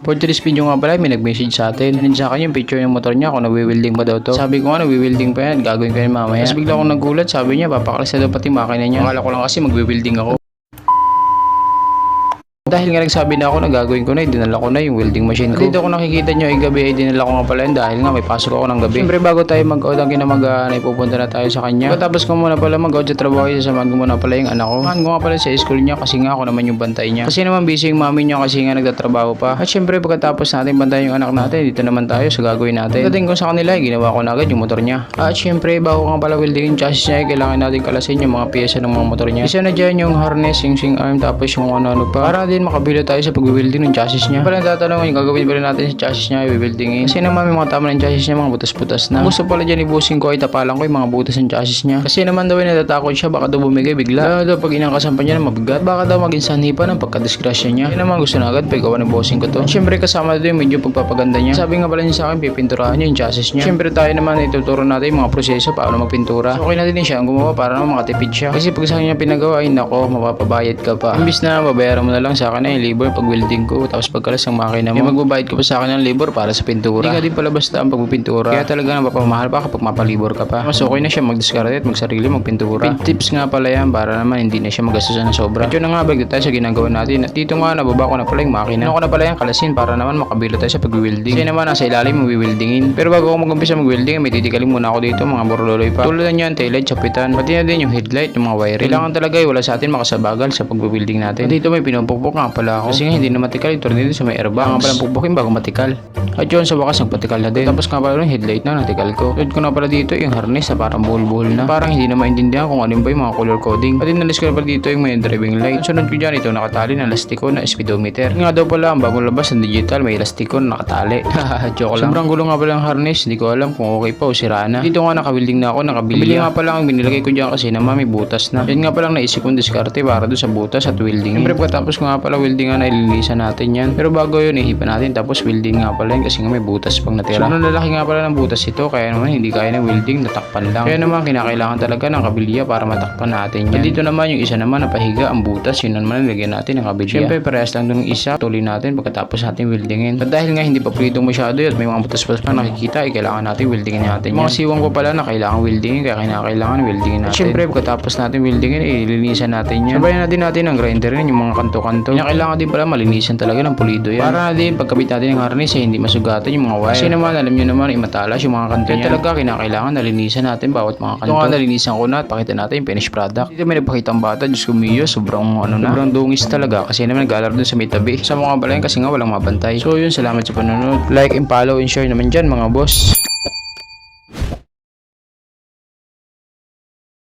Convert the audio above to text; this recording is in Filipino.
For today's video nga pala, may nag-message sa atin. Sinend sa akin yung picture ng motor niya kung nagwi-welding pa daw to. Sabi ko nga, nagwi-welding pa yan. Gagawin ko yan mamaya. Tapos bigla akong nagulat. Sabi niya, papakalas na daw pati makina niya. Akala ko lang kasi magwi-welding ako. Dahil nga nagsabi na ako na gagawin ko na, dinala ko na yung welding machine ko. Dito ko nakikita nyo ay gabi ay dinala ko nga pala yun dahil nga may pasok ako ng gabi. Siyempre bago tayo mag-out ang kinamagaan ay pupunta na tayo sa kanya. Tapos ko muna pala mag-out sa trabaho, sasamahan ko muna pala yung anak ko. Samahan ko nga pala sa school niya kasi nga ako naman yung bantay niya. Kasi naman busy yung mami niya kasi nga nagtatrabaho pa. At siyempre pagkatapos natin bantayan yung anak natin, dito naman tayo sa gagawin natin. Dating ko sa kanila ay ginawa ko na agad yung motor niya. At siyempre bago nga pala welding yung chassis niya ay kailangan natin kalasin yung mga piyesa ng mga motor niya. Isa na dyan yung harness, yung swing arm, tapos yung ano pa. Para din makabilo tayo sa pag-welding ng chassis niya. Pala tatanong yung gagawin pala natin sa chassis niya, i-weldingin. Kasi naman may mga tama ng chassis niya, mga butas-butas na. Gusto pala dyan ibusin ko ay tapalan ko yung mga butas ng chassis niya. Kasi naman daw ay natatakot siya, baka daw bumigay bigla. Daw pag inangkasan pa niya na mabigat, baka daw maging sanhi pa ng pagkadisgrasya niya. Kaya naman gusto na agad, pagawa ng bossing ko to. Siyempre kasama doon yung medyo pagpapaganda niya. Sabi nga pala niya sa akin, pipinturahan niya yung chassis niya. Siyempre tayo naman ituturo natin yung mga proseso paano magpintura. So, okay natin din siya ang gumawa para naman makatipid siya. Kasi pag sa kanya pinagawa, ay nako, mapapabayad ka pa. Imbis na babayaran mo na lang sa akin ay labor pag welding ko, tapos pagkalas ng makina mo, magbabayad ka pa sa akin ng labor para sa pintura. Hindi ka din pala basta ang pagpipintura. Kaya talaga napapamahal pa kapag mapalibor ka pa. Mas okay na siya magdiskarte at magsarili magpintura. Tips nga pala yan para naman hindi na siya magastusan ng sobra. At yun na nga, balik tayo sa ginagawa natin. At dito nga, nababa ko na pala yung makina. Ano ko na pala yung kalasin para naman makabilo tayo sa pag-welding. Kasi naman nasa ilalim mag-weldingin. Pero bago ako mag-umpisa mag-welding, may titikalin muna ako dito, mga borloloy pa. Tulad na yan, taillight, chapitan, pati na din yung headlight, yung mga wiring. Kailangan talaga wala sa atin makasabagal sa pag-welding natin. At dito may pinupukpok nga pala ako. Kasi nga hindi na matikal yung tornilyo sa may airbag. Nga palang pukpukin bago matikal. At yun, sa wakas nagpatikal na din. Tapos nga pala yung headlight na natikal ko. At ko na pala dito yung harness na parang buhol-buhol na. Parang hindi na maintindihan kung ano ba yung mga color coding. At inalis ko na pala dito yung may driving light. At sunod ko dyan ito nakatali ng lastiko na speedometer. Nga daw pala ang bagong labas ng digital may lastiko na nakatali. Joke lang. Sobrang gulo nga pala ang harness. Hindi ko alam kung okay pa o sira na. Dito nga nakawilding na ako, nakabili nga pala ang binilagay ko dyan kasi naman may butas na. Yan nga palang naisip kong diskarte para doon sa butas at welding. Siyempre pagkatapos ko nga pala welding nga naililisan natin yan. Pero bago yun ihipan natin tapos welding nga pala yun kasi nga may butas pang natira. Sobrang lalaki nga pala ng butas ito kaya naman hindi kaya ng welding, natakpan lang. Kaya naman kinakailangan talaga ng kabilya para matakpan natin yan. At dito naman yung isa naman na pahiga ang butas, yun naman nilagyan natin ng kabilya. Siyempre parehas lang doon ng isa, tuloy natin pagkatapos natin weldingin. At dahil nga hindi pa pulitong masyado at may mga butas-butas pa nakikita ay kailangan natin weldingin natin. Mga siwang ko pala na kailangan weldingin kaya kinakailangan weldingin natin. Siyempre pagkatapos natin weldingin ililinisan natin yan. Sabayan natin ng grinder yung mga kanto-kanto. Kailangan din pala malinisan talaga ng pulido yan. Para na din pagkabit natin ng harness hindi masugatan yung mga wire. Kasi naman alam nyo naman matalas yung mga kanto niya. Talaga kinakailangan nalinisan natin bawat mga kanto. Ito nga nalinisan ko na at pakita natin yung finished product. Dito may nagpakita ang bata, Diyos ko miyo, sobrang dungis talaga kasi naman nag-aalar dun sa may tabi. Sa mga pala yun kasi nga walang mabantay. So yun, salamat sa panonood. Like and follow and share naman dyan mga boss.